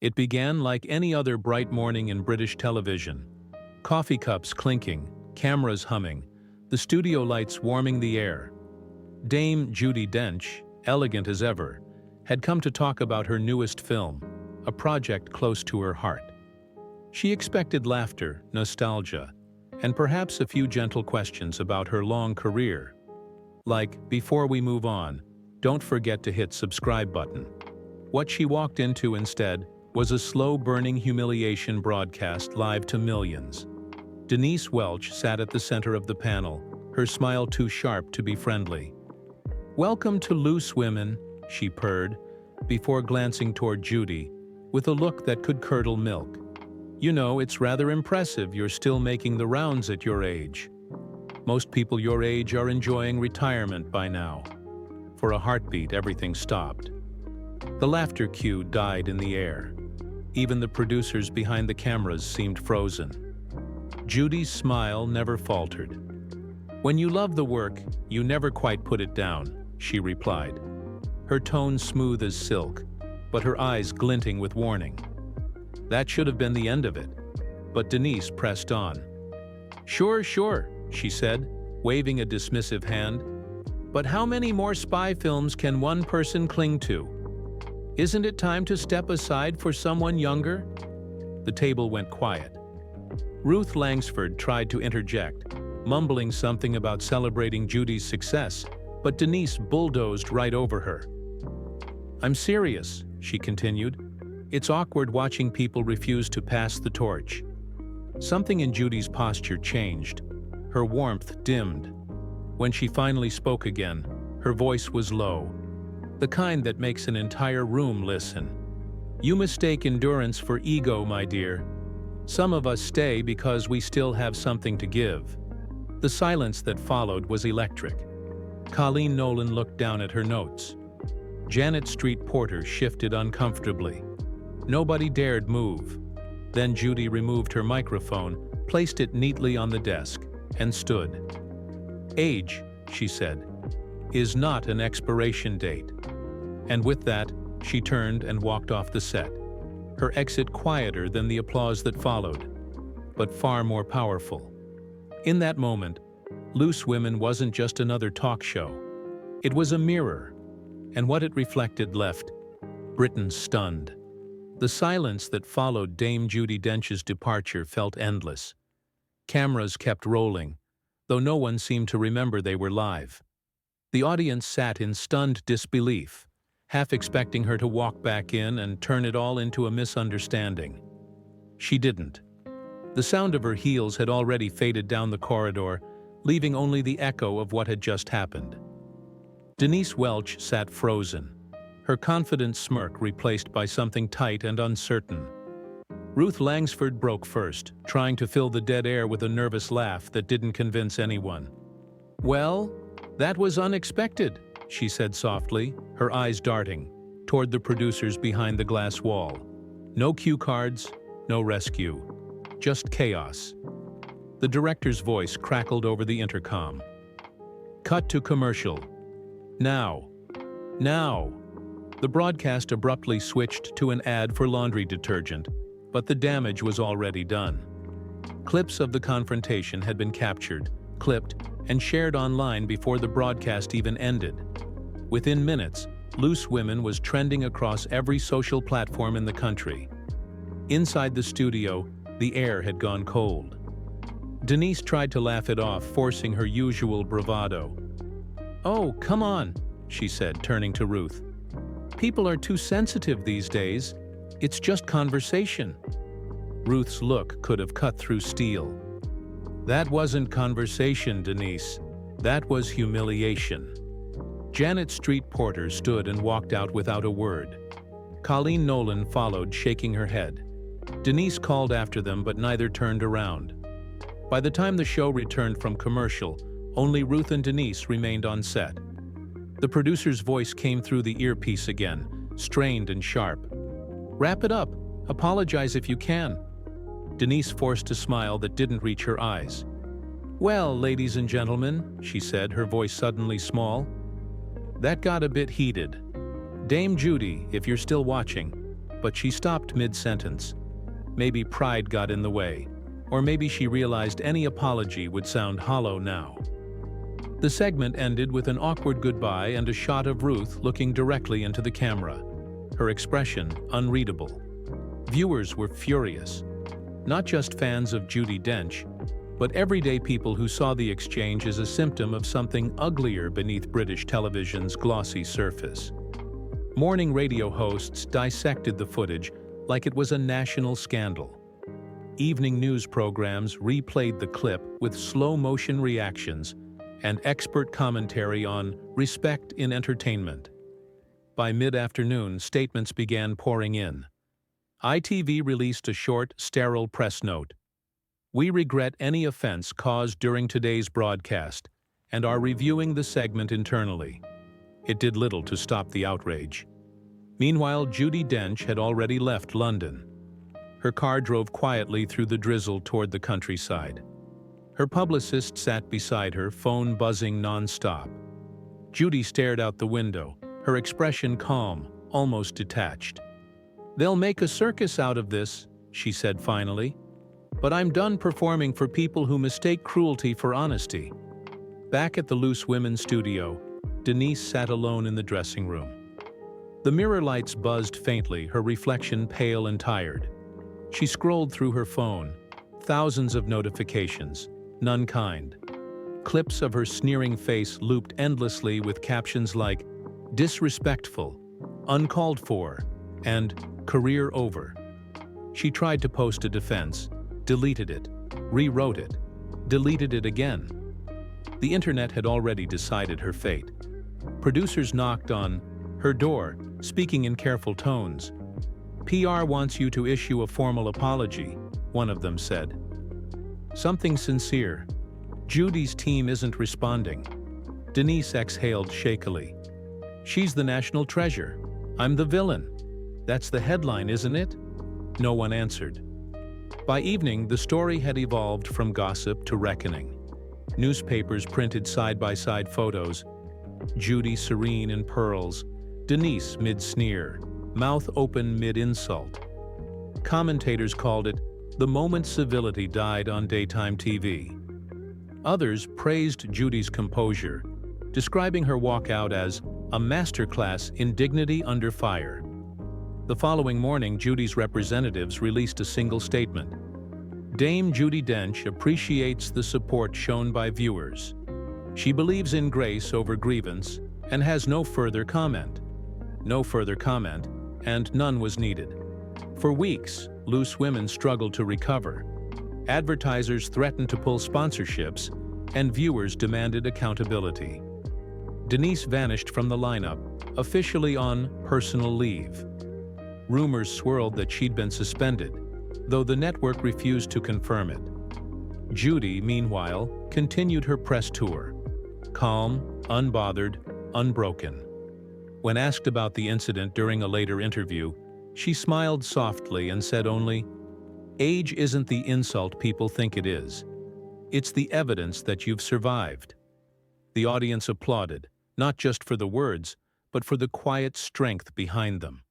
It began like any other bright morning in British television. Coffee cups clinking, cameras humming, the studio lights warming the air. Dame Judi Dench, elegant as ever, had come to talk about her newest film, a project close to her heart. She expected laughter, nostalgia, and perhaps a few gentle questions about her long career. Like, before we move on, don't forget to hit subscribe button. What she walked into instead was a slow-burning humiliation broadcast live to millions. Denise Welch sat at the center of the panel, her smile too sharp to be friendly. "Welcome to Loose Women," she purred, before glancing toward Judi, with a look that could curdle milk. "You know, it's rather impressive you're still making the rounds at your age. Most people your age are enjoying retirement by now." For a heartbeat, everything stopped. The laughter cue died in the air. Even the producers behind the cameras seemed frozen. Judi's smile never faltered. "When you love the work, you never quite put it down," she replied, her tone smooth as silk, but her eyes glinting with warning. That should have been the end of it, but Denise pressed on. Sure, she said, waving a dismissive hand. "But how many more spy films can one person cling to? Isn't it time to step aside for someone younger?" The table went quiet. Ruth Langsford tried to interject, mumbling something about celebrating Judi's success, but Denise bulldozed right over her. "I'm serious," she continued. "It's awkward watching people refuse to pass the torch." Something in Judi's posture changed. Her warmth dimmed. When she finally spoke again, her voice was low, the kind that makes an entire room listen. "You mistake endurance for ego, my dear. Some of us stay because we still have something to give." The silence that followed was electric. Colleen Nolan looked down at her notes. Janet Street Porter shifted uncomfortably. Nobody dared move. Then Judi removed her microphone, placed it neatly on the desk, and stood. "Age," she said, "is not an expiration date." And with that, she turned and walked off the set, her exit quieter than the applause that followed, but far more powerful. In that moment, Loose Women wasn't just another talk show. It was a mirror, and what it reflected left Britain stunned. The silence that followed Dame Judi Dench's departure felt endless. Cameras kept rolling, though no one seemed to remember they were live. The audience sat in stunned disbelief, half expecting her to walk back in and turn it all into a misunderstanding. She didn't. The sound of her heels had already faded down the corridor, leaving only the echo of what had just happened. Denise Welch sat frozen, her confident smirk replaced by something tight and uncertain. Ruth Langsford broke first, trying to fill the dead air with a nervous laugh that didn't convince anyone. "Well, that was unexpected," she said softly, her eyes darting toward the producers behind the glass wall. No cue cards, no rescue, just chaos. The director's voice crackled over the intercom. "Cut to commercial. Now. Now." The broadcast abruptly switched to an ad for laundry detergent, but the damage was already done. Clips of the confrontation had been captured, clipped, and shared online before the broadcast even ended. Within minutes, Loose Women was trending across every social platform in the country. Inside the studio, the air had gone cold. Denise tried to laugh it off, forcing her usual bravado. "Oh, come on," she said, turning to Ruth. "People are too sensitive these days. It's just conversation." Ruth's look could have cut through steel. "That wasn't conversation, Denise. That was humiliation." Janet Street Porter stood and walked out without a word. Colleen Nolan followed, shaking her head. Denise called after them, but neither turned around. By the time the show returned from commercial, only Ruth and Denise remained on set. The producer's voice came through the earpiece again, strained and sharp. "Wrap it up. Apologize if you can." Denise forced a smile that didn't reach her eyes. "Well, ladies and gentlemen," she said, her voice suddenly small. "That got a bit heated. Dame Judi, if you're still watching, but she stopped mid-sentence. Maybe pride got in the way, or maybe she realized any apology would sound hollow now. The segment ended with an awkward goodbye and a shot of Ruth looking directly into the camera, her expression unreadable. Viewers were furious. Not just fans of Judi Dench, but everyday people who saw the exchange as a symptom of something uglier beneath British television's glossy surface. Morning radio hosts dissected the footage like it was a national scandal. Evening news programs replayed the clip with slow-motion reactions and expert commentary on respect in entertainment. By mid-afternoon, statements began pouring in. ITV released a short, sterile press note. "We regret any offense caused during today's broadcast and are reviewing the segment internally." It did little to stop the outrage. Meanwhile, Judi Dench had already left London. Her car drove quietly through the drizzle toward the countryside. Her publicist sat beside her, phone buzzing non-stop. Judi stared out the window, her expression calm, almost detached. "They'll make a circus out of this," she said finally. "But I'm done performing for people who mistake cruelty for honesty." Back at the Loose Women studio, Denise sat alone in the dressing room. The mirror lights buzzed faintly, her reflection pale and tired. She scrolled through her phone, thousands of notifications, none kind. Clips of her sneering face looped endlessly with captions like, "disrespectful," "uncalled for," and "career over." She tried to post a defense, deleted it, rewrote it, deleted it again. The internet had already decided her fate. Producers knocked on her door, speaking in careful tones. "PR wants you to issue a formal apology," one of them said. "Something sincere. Judi's team isn't responding." Denise exhaled shakily. "She's the national treasure. I'm the villain. That's the headline, isn't it?" No one answered. By evening, the story had evolved from gossip to reckoning. Newspapers printed side-by-side photos. Judi serene in pearls, Denise mid-sneer, mouth open mid-insult. Commentators called it the moment civility died on daytime TV. Others praised Judi's composure, describing her walkout as a masterclass in dignity under fire. The following morning, Judi's representatives released a single statement. Dame Judi Dench appreciates the support shown by viewers. She believes in grace over grievance and has no further comment. No further comment, and none was needed. For weeks, Loose Women struggled to recover. Advertisers threatened to pull sponsorships, and viewers demanded accountability. Denise vanished from the lineup, officially on personal leave. Rumors swirled that she'd been suspended, though the network refused to confirm it. Judi, meanwhile, continued her press tour. Calm, unbothered, unbroken. When asked about the incident during a later interview, she smiled softly and said only, "Age isn't the insult people think it is. It's the evidence that you've survived." The audience applauded, not just for the words, but for the quiet strength behind them.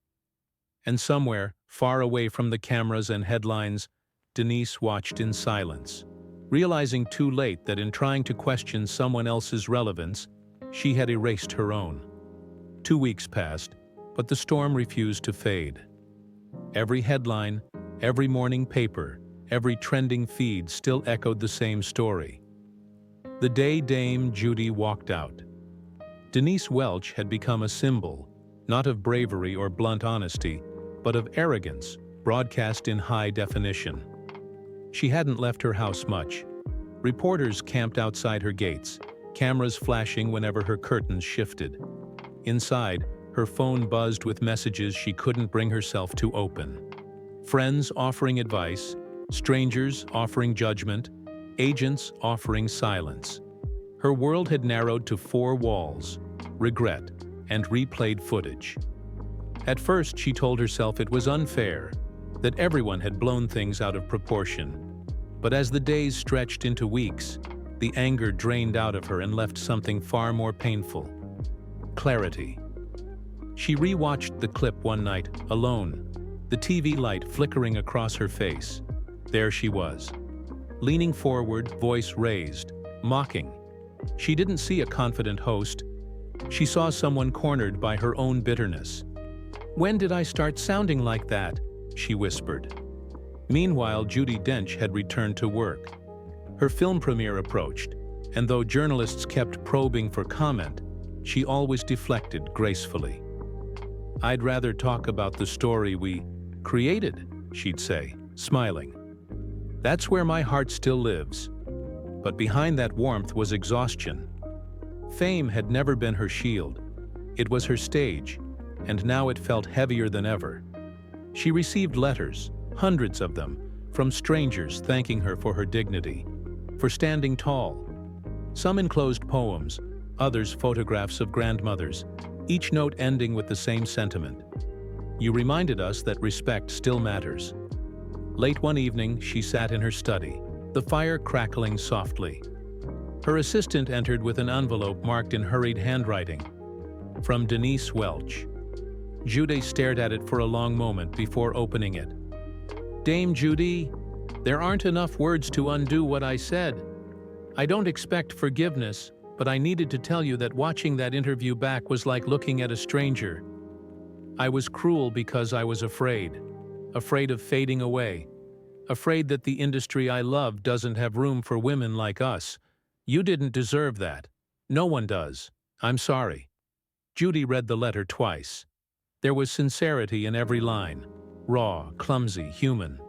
And somewhere, far away from the cameras and headlines, Denise watched in silence, realizing too late that in trying to question someone else's relevance, she had erased her own. 2 weeks passed, but the storm refused to fade. Every headline, every morning paper, every trending feed still echoed the same story. The day Dame Judi walked out. Denise Welch had become a symbol, not of bravery or blunt honesty, but of arrogance, broadcast in high definition. She hadn't left her house much. Reporters camped outside her gates, cameras flashing whenever her curtains shifted. Inside, her phone buzzed with messages she couldn't bring herself to open. Friends offering advice, strangers offering judgment, agents offering silence. Her world had narrowed to 4 walls, regret, and replayed footage. At first, she told herself it was unfair, that everyone had blown things out of proportion. But as the days stretched into weeks, the anger drained out of her and left something far more painful. Clarity. She rewatched the clip one night, alone. the TV light flickering across her face. There she was, leaning forward, voice raised, mocking. She didn't see a confident host. She saw someone cornered by her own bitterness. "When did I start sounding like that?" she whispered. Meanwhile, Judi Dench had returned to work. Her film premiere approached, and though journalists kept probing for comment, she always deflected gracefully. "I'd rather talk about the story we created," she'd say, smiling. "That's where my heart still lives." But behind that warmth was exhaustion. Fame had never been her shield. It was her stage, and now it felt heavier than ever. She received letters, hundreds of them, from strangers thanking her for her dignity, for standing tall. Some enclosed poems, others photographs of grandmothers, each note ending with the same sentiment. "You reminded us that respect still matters." Late one evening, she sat in her study, the fire crackling softly. Her assistant entered with an envelope marked in hurried handwriting. From Denise Welch. Judi stared at it for a long moment before opening it. "Dame Judi, there aren't enough words to undo what I said. I don't expect forgiveness, but I needed to tell you that watching that interview back was like looking at a stranger. I was cruel because I was afraid of fading away, afraid that the industry I love doesn't have room for women like us. You didn't deserve that. No one does. I'm sorry." Judi read the letter twice. There was sincerity in every line, raw, clumsy, human.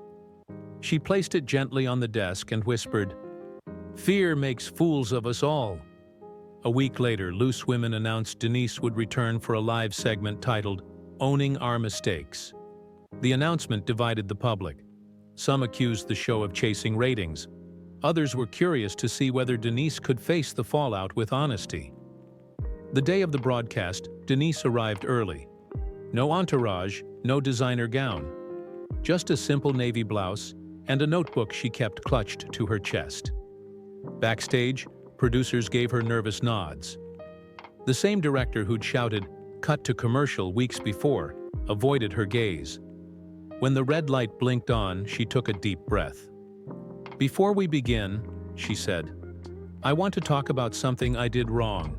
She placed it gently on the desk and whispered, "Fear makes fools of us all." A week later, Loose Women announced Denise would return for a live segment titled "Owning Our Mistakes." The announcement divided the public. Some accused the show of chasing ratings. Others were curious to see whether Denise could face the fallout with honesty. The day of the broadcast, Denise arrived early. No entourage, no designer gown. Just a simple navy blouse and a notebook she kept clutched to her chest. Backstage, producers gave her nervous nods. The same director who'd shouted, "Cut to commercial" weeks before, avoided her gaze. When the red light blinked on, she took a deep breath. "Before we begin," she said, "I want to talk about something I did wrong."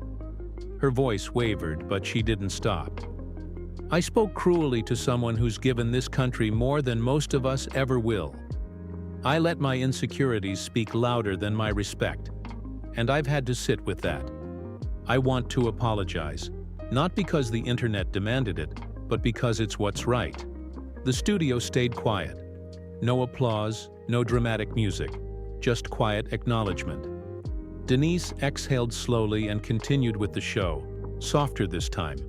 Her voice wavered, but she didn't stop. "I spoke cruelly to someone who's given this country more than most of us ever will. I let my insecurities speak louder than my respect, and I've had to sit with that. I want to apologize, not because the internet demanded it, but because it's what's right." The studio stayed quiet. No applause, no dramatic music, just quiet acknowledgement. Denise exhaled slowly and continued with the show, softer this time,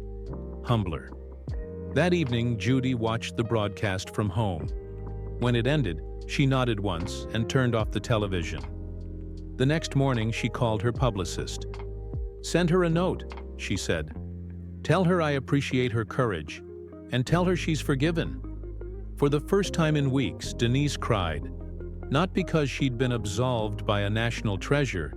humbler. That evening, Judi watched the broadcast from home. When it ended, she nodded once and turned off the television. The next morning, she called her publicist. "Send her a note," she said. "Tell her I appreciate her courage, and tell her she's forgiven." For the first time in weeks, Denise cried, not because she'd been absolved by a national treasure,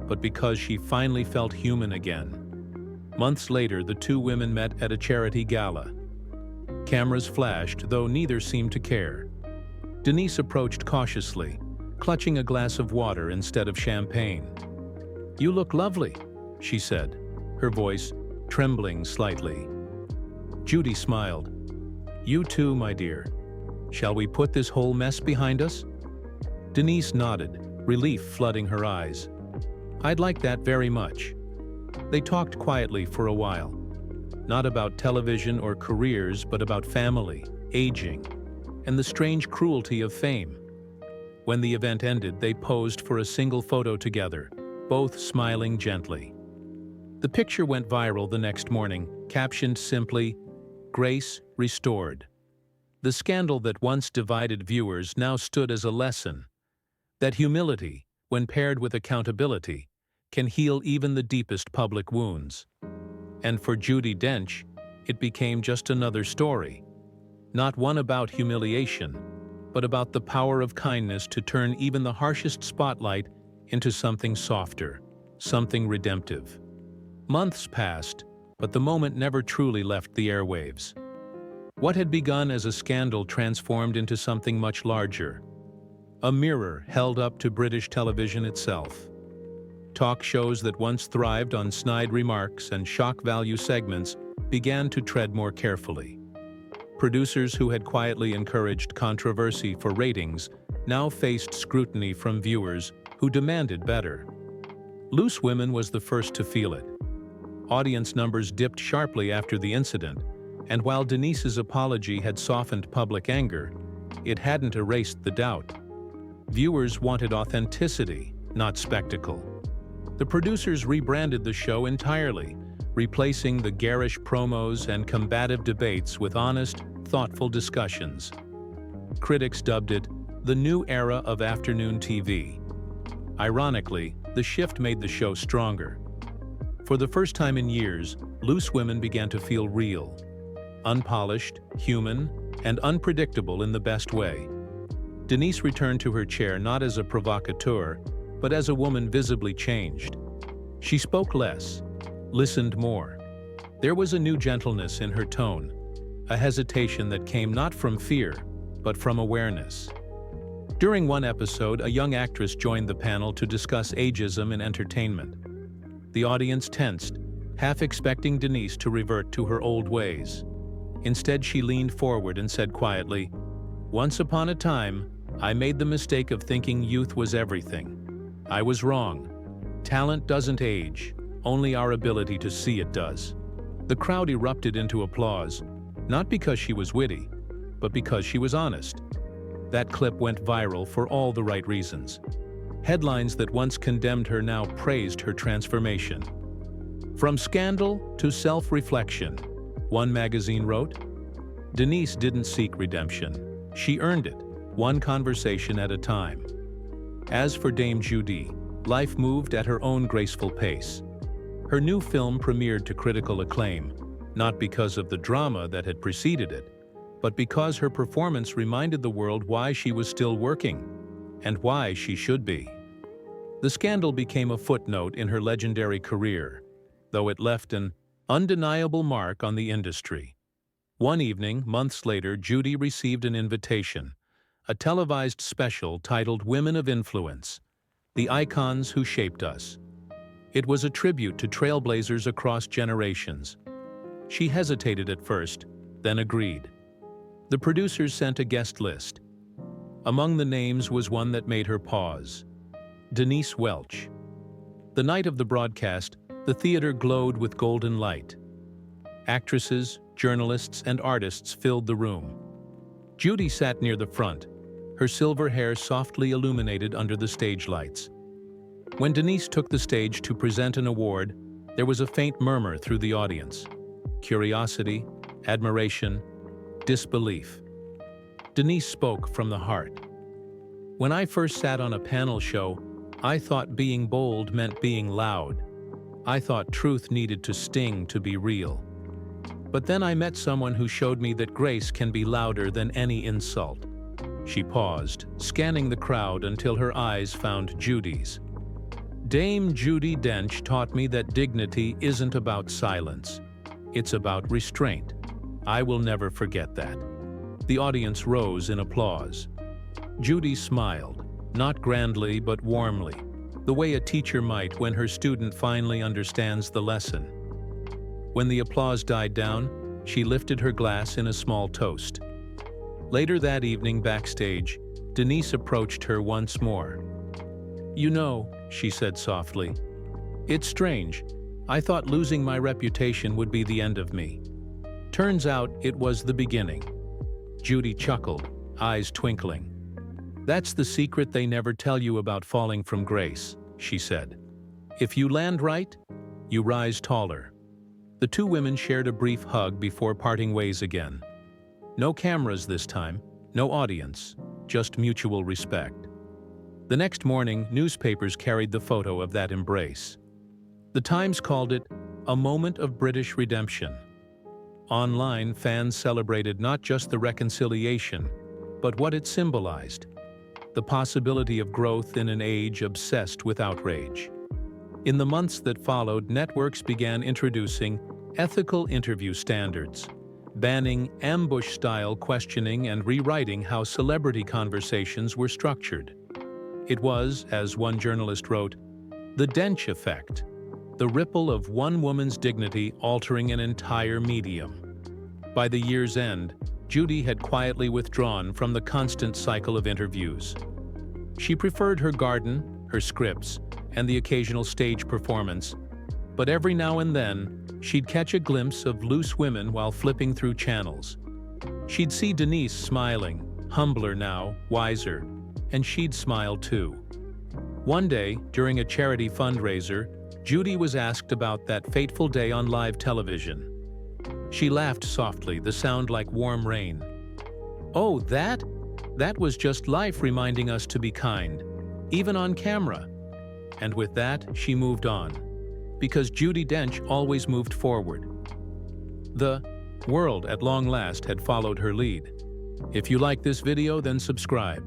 but because she finally felt human again. Months later, the two women met at a charity gala. Cameras flashed, though neither seemed to care. Denise approached cautiously, clutching a glass of water instead of champagne. "You look lovely," she said, her voice trembling slightly. Judi smiled. "You too, my dear. Shall we put this whole mess behind us?" Denise nodded, relief flooding her eyes. "I'd like that very much." They talked quietly for a while. Not about television or careers, but about family, aging, and the strange cruelty of fame. When the event ended, they posed for a single photo together, both smiling gently. The picture went viral the next morning, captioned simply, "Grace Restored." The scandal that once divided viewers now stood as a lesson that humility, when paired with accountability, can heal even the deepest public wounds. And for Judi Dench, it became just another story. Not one about humiliation, but about the power of kindness to turn even the harshest spotlight into something softer, something redemptive. Months passed, but the moment never truly left the airwaves. What had begun as a scandal transformed into something much larger. A mirror held up to British television itself. Talk shows that once thrived on snide remarks and shock value segments began to tread more carefully. Producers who had quietly encouraged controversy for ratings now faced scrutiny from viewers who demanded better. Loose Women was the first to feel it. Audience numbers dipped sharply after the incident, and while Denise's apology had softened public anger, it hadn't erased the doubt. Viewers wanted authenticity, not spectacle. The producers rebranded the show entirely, replacing the garish promos and combative debates with honest, thoughtful discussions. Critics dubbed it the new era of afternoon TV. Ironically, the shift made the show stronger. For the first time in years, Loose Women began to feel real. Unpolished, human, and unpredictable in the best way. Denise returned to her chair not as a provocateur, but as a woman visibly changed. She spoke less, listened more. There was a new gentleness in her tone, a hesitation that came not from fear, but from awareness. During one episode, a young actress joined the panel to discuss ageism in entertainment. The audience tensed, half expecting Denise to revert to her old ways. Instead, she leaned forward and said quietly, "Once upon a time, I made the mistake of thinking youth was everything. I was wrong. Talent doesn't age, only our ability to see it does." The crowd erupted into applause, not because she was witty, but because she was honest. That clip went viral for all the right reasons. Headlines that once condemned her now praised her transformation. From scandal to self-reflection, one magazine wrote, Denise didn't seek redemption. She earned it, one conversation at a time. As for Dame Judi, life moved at her own graceful pace. Her new film premiered to critical acclaim, not because of the drama that had preceded it, but because her performance reminded the world why she was still working, and why she should be. The scandal became a footnote in her legendary career, though it left an undeniable mark on the industry. One evening, months later, Judi received an invitation, a televised special titled Women of Influence, The Icons Who Shaped Us. It was a tribute to trailblazers across generations. She hesitated at first, then agreed. The producers sent a guest list. Among the names was one that made her pause: Denise Welch. The night of the broadcast, the theater glowed with golden light. Actresses, journalists, and artists filled the room. Judi sat near the front, her silver hair softly illuminated under the stage lights. When Denise took the stage to present an award, there was a faint murmur through the audience. Curiosity, admiration, disbelief. Denise spoke from the heart. "When I first sat on a panel show, I thought being bold meant being loud. I thought truth needed to sting to be real. But then I met someone who showed me that grace can be louder than any insult." She paused, scanning the crowd until her eyes found Judi's. "Dame Judi Dench taught me that dignity isn't about silence. It's about restraint. I will never forget that." The audience rose in applause. Judi smiled, not grandly but warmly, the way a teacher might when her student finally understands the lesson. When the applause died down, she lifted her glass in a small toast. Later that evening backstage, Denise approached her once more. "You know," she said softly, "it's strange. I thought losing my reputation would be the end of me. Turns out it was the beginning." Judi chuckled, eyes twinkling. "That's the secret they never tell you about falling from grace," she said. "If you land right, you rise taller." The two women shared a brief hug before parting ways again. No cameras this time, no audience, just mutual respect. The next morning, newspapers carried the photo of that embrace. The Times called it a moment of British redemption. Online, fans celebrated not just the reconciliation, but what it symbolized: the possibility of growth in an age obsessed with outrage. In the months that followed, networks began introducing ethical interview standards, banning ambush-style questioning and rewriting how celebrity conversations were structured. It was, as one journalist wrote, the Dench effect, the ripple of one woman's dignity altering an entire medium. By the year's end, Judi had quietly withdrawn from the constant cycle of interviews. She preferred her garden, her scripts, and the occasional stage performance, but every now and then, she'd catch a glimpse of loose women while flipping through channels. She'd see Denise smiling, humbler now, wiser, and she'd smile too. One day, during a charity fundraiser, Judi was asked about that fateful day on live television. She laughed softly, the sound like warm rain. "Oh, that? That was just life reminding us to be kind, even on camera." And with that, she moved on, because Judi Dench always moved forward. The world, at long last, had followed her lead. If you like this video, then subscribe.